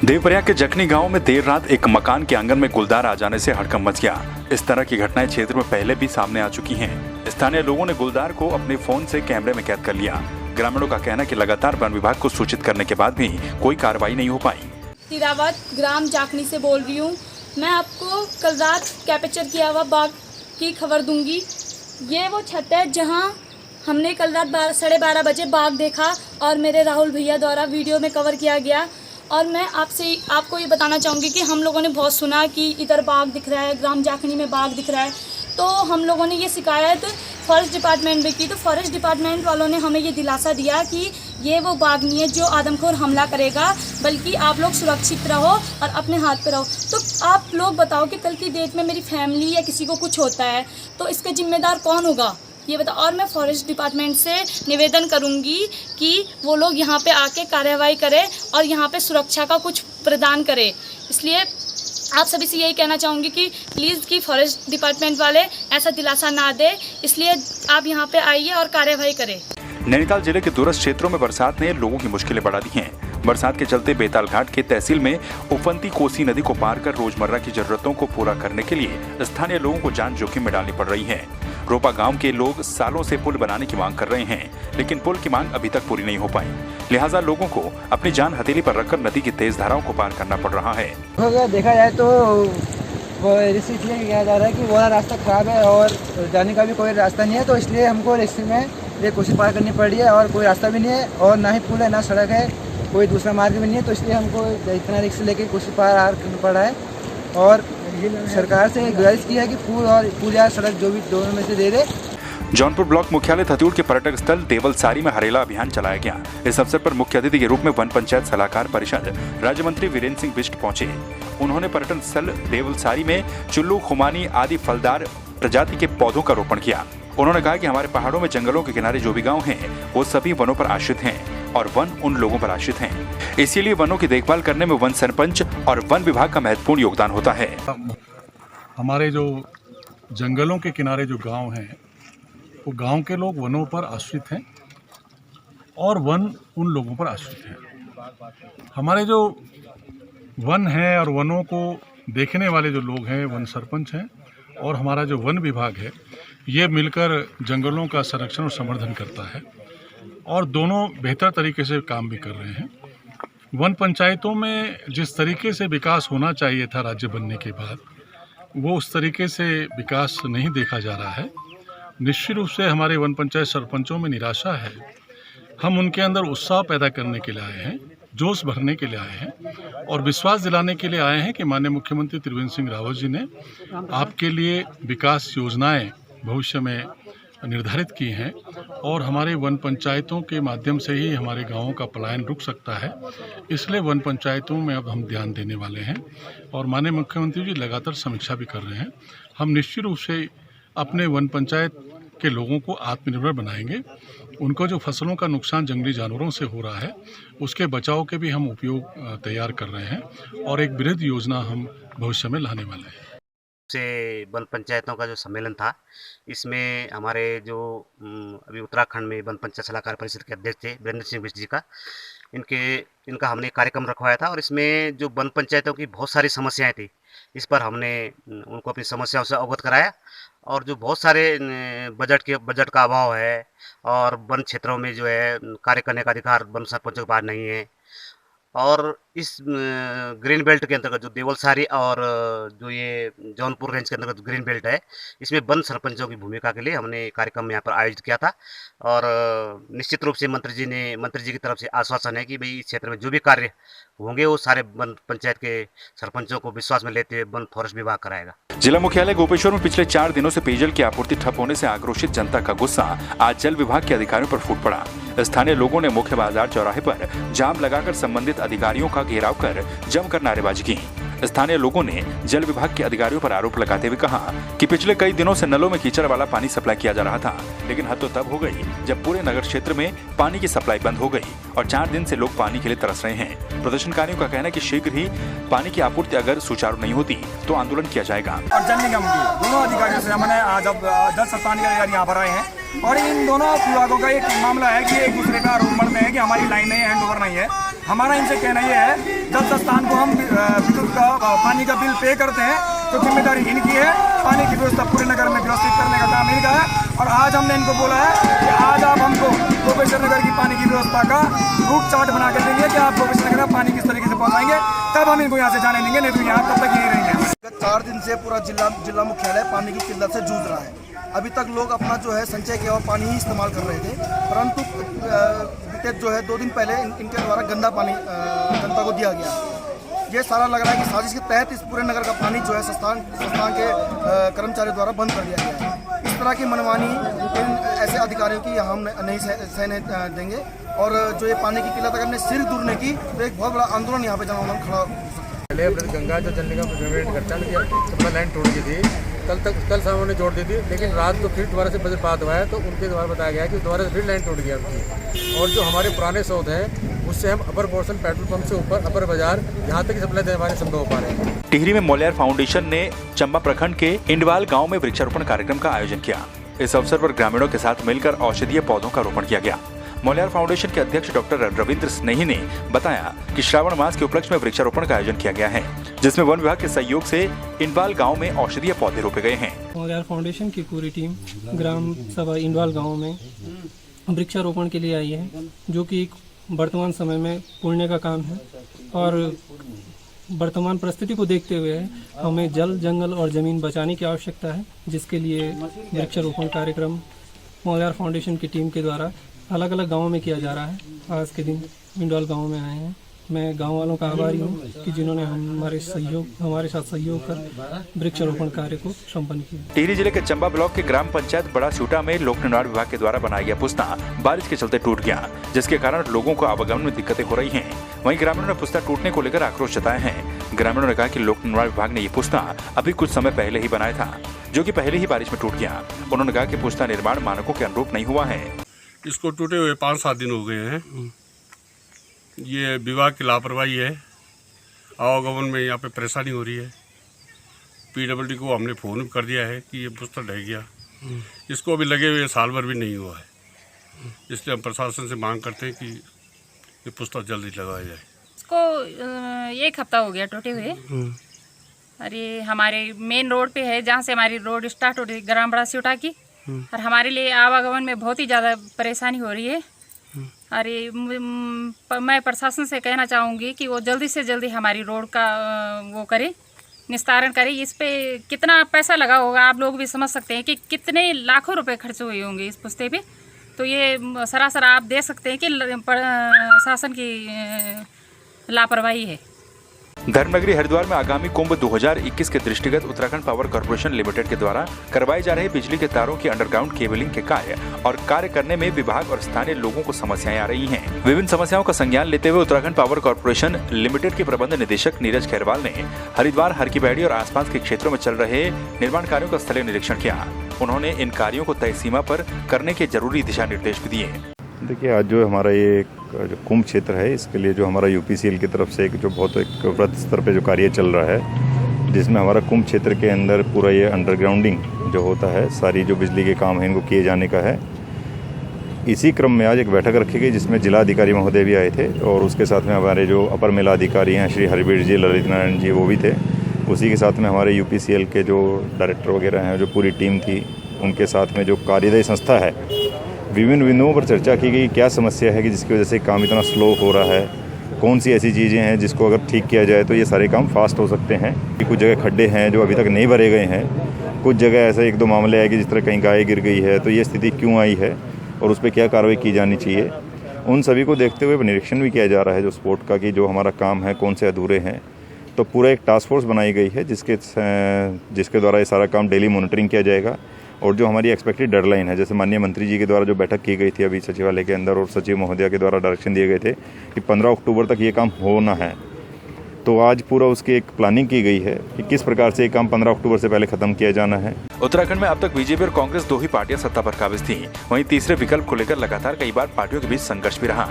देवप्रयाग के जखनी गांव में देर रात एक मकान के आंगन में गुलदार आ जाने से हड़कंप मच गया। इस तरह की घटनाएं क्षेत्र में पहले भी सामने आ चुकी हैं। स्थानीय लोगों ने गुलदार को अपने फोन से कैमरे में कैद कर लिया। ग्रामीणों का कहना है कि लगातार वन विभाग को सूचित करने के बाद भी कोई कार्रवाई नहीं हो पाई। तिरावत ग्राम जाखनी से बोल रही हूँ। मैं आपको कल रात कैप्चर किया हुआ बाघ की खबर दूंगी। ये वो छत है जहाँ हमने कल रात 12:30 बजे बाघ देखा और मेरे राहुल भैया द्वारा वीडियो में कवर किया गया। और मैं आपको ये बताना चाहूँगी कि हम लोगों ने बहुत सुना कि इधर बाघ दिख रहा है, ग्राम जाखनी में बाघ दिख रहा है। तो हम लोगों ने ये शिकायत फॉरेस्ट डिपार्टमेंट में की, तो फॉरेस्ट डिपार्टमेंट वालों ने हमें ये दिलासा दिया कि ये वो बाघ नहीं है जो आदमखोर हमला करेगा, बल्कि आप लोग सुरक्षित रहो और अपने हाथ पे रहो। तो आप लोग बताओ कि कल की डेट में मेरी फैमिली या किसी को कुछ होता है तो इसका जिम्मेदार कौन होगा, ये बताओ। और मैं फॉरेस्ट डिपार्टमेंट से निवेदन करूंगी कि वो लोग यहाँ पे आके कार्रवाई करें और यहाँ पे सुरक्षा का कुछ प्रदान करें। इसलिए आप सभी से यही कहना चाहूँगी कि प्लीज़ कि फॉरेस्ट डिपार्टमेंट वाले ऐसा दिलासा ना दे, इसलिए आप यहाँ पे आइए और कार्रवाई करें। नैनीताल जिले के दूरस्थ क्षेत्रों में बरसात ने लोगों की मुश्किलें बढ़ा दी हैं। बरसात के चलते बेताल घाट के तहसील में उफनती कोसी नदी को पार कर रोजमर्रा की जरूरतों को पूरा करने के लिए स्थानीय लोगों को जान जोखिम में डालनी पड़ रही है। रोपा गांव के लोग सालों से पुल बनाने की मांग कर रहे हैं, लेकिन पुल की मांग अभी तक पूरी नहीं हो पाई। लिहाजा लोगों को अपनी जान हथेली पर रखकर नदी की तेज धाराओं को पार करना पड़ रहा है। अगर देखा जाए तो इसलिए कहा जा रहा है कि वो रास्ता खराब है और जाने का भी कोई रास्ता नहीं है, तो इसलिए हमको रिक्शे में ये कोसी पार करनी पड़ रही है और कोई रास्ता भी नहीं है और ना ही पुल है ना सड़क है, कोई दूसरा मार्ग भी नहीं है। तो इसलिए हमको इतना रिक्शा लेके कोसी पार करना पड़ रहा है और सरकार से गुजारिश की है कि पुल या सड़क जो भी दोनों में से दे दे। जौनपुर ब्लॉक मुख्यालय थतूड़ के पर्यटक स्थल देवलसारी में हरेला अभियान चलाया गया। इस अवसर पर मुख्य अतिथि के रूप में वन पंचायत सलाहकार परिषद राज्य मंत्री वीरेंद्र सिंह बिष्ट पहुंचे। उन्होंने पर्यटन स्थल देवलसारी में चुल्लू, खुमानी आदि फलदार प्रजाति के पौधों का रोपण किया। उन्होंने कहा कि हमारे पहाड़ों में जंगलों के किनारे जो भी गाँव हैं वो सभी वनों पर आश्रित हैं और वन उन लोगों पर आश्रित हैं। इसीलिए वनों की देखभाल करने में वन सरपंच और वन विभाग का महत्वपूर्ण योगदान होता है। हमारे जो जंगलों के किनारे जो गांव हैं वो गांव के लोग वनों पर आश्रित हैं और वन उन लोगों पर आश्रित हैं। हमारे जो वन हैं और वनों को देखने वाले जो लोग हैं वन सरपंच हैं और हमारा जो वन विभाग है ये मिलकर जंगलों का संरक्षण और संवर्धन करता है और दोनों बेहतर तरीके से काम भी कर रहे हैं। वन पंचायतों में जिस तरीके से विकास होना चाहिए था राज्य बनने के बाद, वो उस तरीके से विकास नहीं देखा जा रहा है। निश्चित रूप से हमारे वन पंचायत सरपंचों में निराशा है। हम उनके अंदर उत्साह पैदा करने के लिए आए हैं, जोश भरने के लिए आए हैं और विश्वास दिलाने के लिए आए हैं कि माननीय मुख्यमंत्री त्रिवेंद्र सिंह रावत जी ने आपके लिए विकास योजनाएं भविष्य में निर्धारित की हैं और हमारे वन पंचायतों के माध्यम से ही हमारे गांवों का पलायन रुक सकता है। इसलिए वन पंचायतों में अब हम ध्यान देने वाले हैं और माननीय मुख्यमंत्री जी लगातार समीक्षा भी कर रहे हैं। हम निश्चित रूप से अपने वन पंचायत के लोगों को आत्मनिर्भर बनाएंगे। उनको जो फसलों का नुकसान जंगली जानवरों से हो रहा है उसके बचाव के भी हम उपयोग तैयार कर रहे हैं और एक बृहद योजना हम भविष्य में लाने वाले हैं। से वन पंचायतों का जो सम्मेलन था, इसमें हमारे जो अभी उत्तराखंड में वन पंचायत सलाहकार परिषद के अध्यक्ष थे वीरेंद्र सिंह बिष्ट जी का, इनका हमने कार्यक्रम रखवाया था और इसमें जो वन पंचायतों की बहुत सारी समस्याएं थी, इस पर हमने उनको अपनी समस्याओं से अवगत कराया और जो बहुत सारे बजट का अभाव है और वन क्षेत्रों में जो है कार्य करने का अधिकार वन सरपंचों के पास नहीं है और इस ग्रीन बेल्ट के अंतर्गत जो देवलसारी और जो ये जौनपुर रेंज के अंतर्गत ग्रीन बेल्ट है, इसमें वन सरपंचों की भूमिका के लिए हमने कार्यक्रम यहाँ पर आयोजित किया था और निश्चित रूप से मंत्री जी की तरफ से आश्वासन है कि भाई इस क्षेत्र में जो भी कार्य होंगे वो सारे वन पंचायत के सरपंचों को विश्वास में लेते हुए वन फॉरेस्ट विभाग कराएगा। जिला मुख्यालय गोपेश्वर में पिछले 4 दिनों से पेयजल की आपूर्ति ठप होने से आक्रोशित जनता का गुस्सा आज जल विभाग के अधिकारियों पर फूट पड़ा। स्थानीय लोगों ने मुख्य बाजार चौराहे पर जाम लगाकर संबंधित अधिकारियों का घेराव कर जमकर नारेबाजी की। स्थानीय लोगों ने जल विभाग के अधिकारियों पर आरोप लगाते हुए कहा कि पिछले कई दिनों से नलों में कीचड़ वाला पानी सप्लाई किया जा रहा था, लेकिन हद तो तब हो गई जब पूरे नगर क्षेत्र में पानी की सप्लाई बंद हो गई और 4 दिन से लोग पानी के लिए तरस रहे हैं। प्रदर्शनकारियों का कहना है कि शीघ्र ही पानी की आपूर्ति अगर सुचारू नहीं होती तो आंदोलन किया जाएगा। और जल निगम की दोनों अधिकारियों से हमने जब जल संस्थान के अधिकारी यहाँ पर आए हैं और इन दोनों विभागों का एक मामला है कि एक दूसरे का आरोप मरते हैं कि हमारी लाइनें हैंड ओवर नहीं है। हमारा इनसे कहना ये है, जल संस्थान को हम विद्युत का पानी का बिल पे करते हैं तो जिम्मेदारी इनकी है। पानी की व्यवस्था पूरे नगर में व्यवस्थित करने का काम इनका है। और आज हमने इनको बोला है कि आज आप हमको प्रोफेसर नगर की पानी की व्यवस्था का रूट चार्ट बना कर देंगे कि आप प्रोफेसर नगर में पानी किस तरीके से पहुँचाएंगे, तब हम इनको यहाँ से जाने देंगे, नहीं तो यहाँ तब तक यही रहेंगे। 4 दिन से पूरा जिला मुख्यालय पानी की किल्लत से जूझ रहा है। अभी तक लोग अपना जो है संचय किया हुआ पानी ही इस्तेमाल कर रहे थे, परंतु बीते जो है 2 दिन पहले इनके द्वारा गंदा पानी जनता को दिया गया। ये सारा लग रहा है कि साजिश के तहत इस पूरे नगर का पानी जो है संस्थान के कर्मचारियों द्वारा बंद कर दिया गया है। इस तरह की मनमानी इन ऐसे अधिकारियों की हम नहीं सहने देंगे। और जो ये पानी की किल्लत अगर ने सिर दूर नहीं की तो एक बहुत बड़ा आंदोलन यहाँ पे जन आंदोलन खड़ा हो सकता है। पहले गंगा जो जल निगम करता है, सप्लाई लाइन टूट गई थी, कल शाम उन्होंने जोड़ दी थी, लेकिन रात को फिर दोबारा से वज्रपात हुआ है तो उनके द्वारा बताया गया कि दोबारा से फिर लाइन टूट गया उनकी। और जो हमारे पुराने स्रोत हैं उससे हम अपर पोर्शन पेट्रोल पंप से ऊपर अपर बाजार यहाँ तक सप्लाई देने हमारे संभव हो पा रहे हैं। टिहरी में मोलियार फाउंडेशन ने चंबा प्रखंड के इंडवाल गांव में वृक्षारोपण कार्यक्रम का आयोजन किया। इस अवसर पर ग्रामीणों के साथ मिलकर औषधीय पौधों का रोपण किया गया। मोलियार फाउंडेशन के अध्यक्ष डॉक्टर रविंद्र स्नेही ने बताया कि श्रावण मास के उपलक्ष्य में वृक्षारोपण का आयोजन किया गया है, जिसमें वन विभाग के सहयोग से इंडवाल गांव में औषधीय पौधे रोपे गए हैं। मोलियार फाउंडेशन की पूरी टीम ग्राम सभा इंडवाल गांव में वृक्षारोपण के लिए आई है, जो कि एक वर्तमान समय में पुण्य का काम है। और वर्तमान परिस्थिति को देखते हुए हमें जल, जंगल और ज़मीन बचाने की आवश्यकता है, जिसके लिए वृक्षारोपण कार्यक्रम मोलियार फाउंडेशन की टीम के द्वारा अलग अलग गाँवों में किया जा रहा है। आज के दिन इंडवाल गाँव में आए हैं। मैं गांव वालों का आभारी हूं कि जिन्होंने हमारे साथ सहयोग कर वृक्षारोपण कार्य को संपन्न किया। टिहरी जिले के चंबा ब्लॉक के ग्राम पंचायत बड़ा सूटा में लोक निर्माण विभाग के द्वारा बनाया गया पुस्ता बारिश के चलते टूट गया, जिसके कारण लोगों को आवागमन में दिक्कतें हो रही हैं। वहीं ग्रामीणों ने पुस्ता टूटने को लेकर आक्रोश जताए हैं। ग्रामीणों ने कहा कि लोक निर्माण विभाग ने ये पुस्ता अभी कुछ समय पहले ही बनाया था, जो कि पहले ही बारिश में टूट गया। उन्होंने कहा कि पुस्ता निर्माण मानकों के अनुरूप नहीं हुआ है। इसको टूटे हुए 5-7 दिन हो गए हैं। ये विभाग की लापरवाही है। आवागमन में यहाँ पे परेशानी हो रही है। PWD को हमने फ़ोन कर दिया है कि ये पुस्ता ढह गया, इसको अभी लगे हुए साल भर भी नहीं हुआ है। इसलिए हम प्रशासन से मांग करते हैं कि ये पुस्ता जल्दी लगाया जाए। इसको 1 हफ्ता हो गया टूटे हुए। अरे हमारे मेन रोड पे है, जहाँ से हमारी रोड स्टार्ट हो रही है ग्राम बड़ा सिवटा की, और हमारे लिए आवागमन में बहुत ही ज़्यादा परेशानी हो रही है। अरे मैं प्रशासन से कहना चाहूँगी कि वो जल्दी से जल्दी हमारी रोड का वो करे, निस्तारण करे। इस पे कितना पैसा लगा होगा आप लोग भी समझ सकते हैं कि कितने लाखों रुपए खर्च हुए होंगे इस पुस्ते पे। तो ये सरासर आप देख सकते हैं कि प्रशासन की लापरवाही है। धर्मनगरी हरिद्वार में आगामी कुंभ 2021 के दृष्टिगत उत्तराखंड पावर कॉर्पोरेशन लिमिटेड के द्वारा करवाए जा रहे बिजली के तारों की अंडरग्राउंड केबलिंग के कार्य करने में विभाग और स्थानीय लोगों को समस्याएं आ रही हैं। विभिन्न समस्याओं का संज्ञान लेते हुए उत्तराखंड पावर कॉर्पोरेशन लिमिटेड के प्रबंध निदेशक नीरज खैरवाल ने हरिद्वार, हरकी-पैड़ी और आसपास के क्षेत्रों में चल रहे निर्माण कार्यों का स्थलीय निरीक्षण किया। उन्होंने इन कार्यों को तय सीमा पर करने के जरूरी दिशा निर्देश भी दिए। देखिए, आज जो हमारा ये जो कुंभ क्षेत्र है, इसके लिए जो हमारा UPCL की तरफ से जो बहुत एक वृहद स्तर पे जो कार्य चल रहा है, जिसमें हमारा कुंभ क्षेत्र के अंदर पूरा ये अंडरग्राउंडिंग जो होता है, सारी जो बिजली के काम हैं इनको किए जाने का है। इसी क्रम में आज एक बैठक रखी गई जिसमें जिलाधिकारी महोदय भी आए थे और उसके साथ में हमारे जो अपर मेलाधिकारी हैं श्री हरिवीर जी, ललित नारायण जी, वो भी थे। उसी के साथ में हमारे UPCL के जो डायरेक्टर वगैरह हैं, जो पूरी टीम थी, उनके साथ में जो कार्यदायी संस्था है, विभिन्न बिंदुओं पर चर्चा की गई। क्या समस्या है कि जिसकी वजह से काम इतना स्लो हो रहा है, कौन सी ऐसी चीज़ें हैं जिसको अगर ठीक किया जाए तो ये सारे काम फास्ट हो सकते हैं। कुछ जगह खड्डे हैं जो अभी तक नहीं भरे गए हैं, कुछ जगह ऐसे 1-2 मामले आए कि जिस तरह कहीं गाय गिर गई है, तो ये स्थिति क्यों आई है और उस पर क्या कार्रवाई की जानी चाहिए। उन सभी को देखते हुए निरीक्षण भी किया जा रहा है जो स्पोर्ट का, कि जो हमारा काम है कौन से अधूरे हैं। तो पूरा एक टास्क फोर्स बनाई गई है जिसके द्वारा ये सारा काम डेली मॉनिटरिंग किया जाएगा। और जो हमारी एक्सपेक्टेड डेडलाइन है, जैसे माननीय मंत्री जी के द्वारा जो बैठक की गई थी अभी सचिवालय के अंदर, और सचिव महोदया के द्वारा डायरेक्शन दिए गए थे कि 15 अक्टूबर तक ये काम होना है, तो आज पूरा उसकी एक प्लानिंग की गई है कि किस प्रकार से ये काम 15 अक्टूबर से पहले खत्म किया जाना है। उत्तराखंड में अब तक बीजेपी और कांग्रेस 2 ही पार्टियां सत्ता पर काबिज थी। वहीं तीसरे विकल्प को लेकर लगातार कई बार पार्टियों के बीच संघर्ष भी रहा।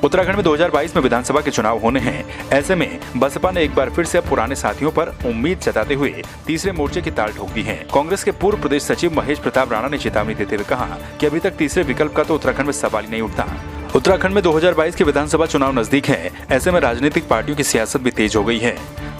उत्तराखंड में 2022 में विधानसभा के चुनाव होने हैं। ऐसे में बसपा ने एक बार फिर से पुराने साथियों पर उम्मीद जताते हुए तीसरे मोर्चे की ताल ठोक दी है। कांग्रेस के पूर्व प्रदेश सचिव महेश प्रताप राणा ने चेतावनी देते हुए कहा कि अभी तक तीसरे विकल्प का तो उत्तराखंड में सवाल ही नहीं उठता। उत्तराखंड में 2022 के विधानसभा चुनाव नजदीक है, ऐसे में राजनीतिक पार्टियों की सियासत भी तेज हो गई है।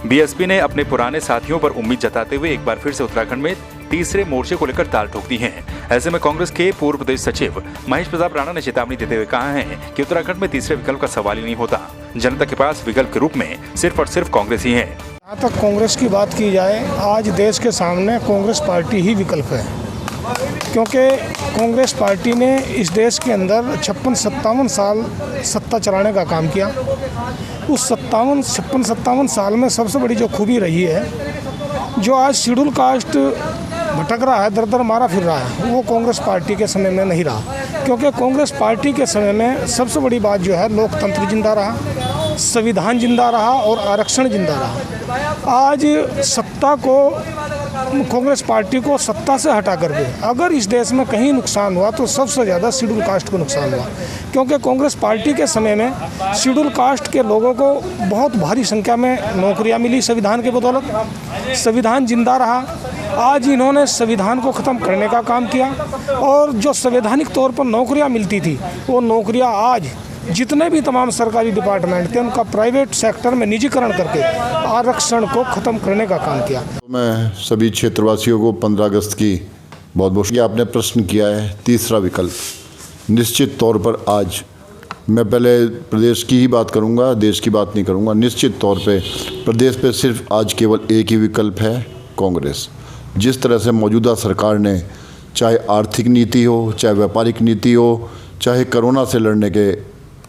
बीएसपी ने अपने पुराने साथियों पर उम्मीद जताते हुए एक बार फिर से उत्तराखंड में तीसरे मोर्चे को लेकर ताल ठोक दी है। ऐसे में कांग्रेस के पूर्व प्रदेश सचिव महेश प्रताप राणा ने चेतावनी देते हुए कहा है कि उत्तराखंड में तीसरे विकल्प का सवाल ही नहीं होता। जनता के पास विकल्प के रूप में सिर्फ और सिर्फ कांग्रेस ही है। जहाँ तक कांग्रेस की बात की जाए, आज देश के सामने कांग्रेस पार्टी ही विकल्प है, क्योंकि कांग्रेस पार्टी ने इस देश के अंदर 56-57 साल सत्ता चलाने का काम किया। उस 56-57 साल में सबसे बड़ी जो खूबी रही है, जो आज शेड्यूल कास्ट भटक रहा है, दर दर मारा फिर रहा है, वो कांग्रेस पार्टी के समय में नहीं रहा। क्योंकि कांग्रेस पार्टी के समय में सबसे बड़ी बात जो है, लोकतंत्र जिंदा रहा, संविधान जिंदा रहा और आरक्षण जिंदा रहा। आज सत्ता को, कांग्रेस पार्टी को सत्ता से हटा करके अगर इस देश में कहीं नुकसान हुआ तो सबसे ज़्यादा शेड्यूल कास्ट को नुकसान हुआ, क्योंकि कांग्रेस पार्टी के समय में शेड्यूल कास्ट के लोगों को बहुत भारी संख्या में नौकरियां मिली संविधान के बदौलत। संविधान जिंदा रहा। आज इन्होंने संविधान को ख़त्म करने का काम किया और जो संवैधानिक तौर पर नौकरियां मिलती थी, वो नौकरियां आज जितने भी तमाम सरकारी डिपार्टमेंट थे, उनका प्राइवेट सेक्टर में निजीकरण करके आरक्षण को ख़त्म करने का काम किया। मैं सभी क्षेत्रवासियों को 15 अगस्त की बहुत बहुत आपने प्रश्न किया है तीसरा विकल्प। निश्चित तौर पर आज मैं पहले प्रदेश की ही बात करूंगा, देश की बात नहीं करूंगा। निश्चित तौर पे प्रदेश पे सिर्फ आज केवल एक ही विकल्प है, कांग्रेस। जिस तरह से मौजूदा सरकार ने, चाहे आर्थिक नीति हो, चाहे व्यापारिक नीति हो, चाहे कोरोना से लड़ने के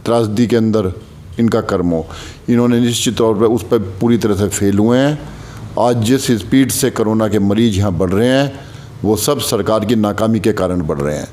त्रासदी के अंदर इनका कर्म हो, इन्होंने निश्चित तौर पर उस पर पूरी तरह से फेल हुए हैं। आज जिस स्पीड से कोरोना के मरीज यहाँ बढ़ रहे हैं, वो सब सरकार की नाकामी के कारण बढ़ रहे हैं।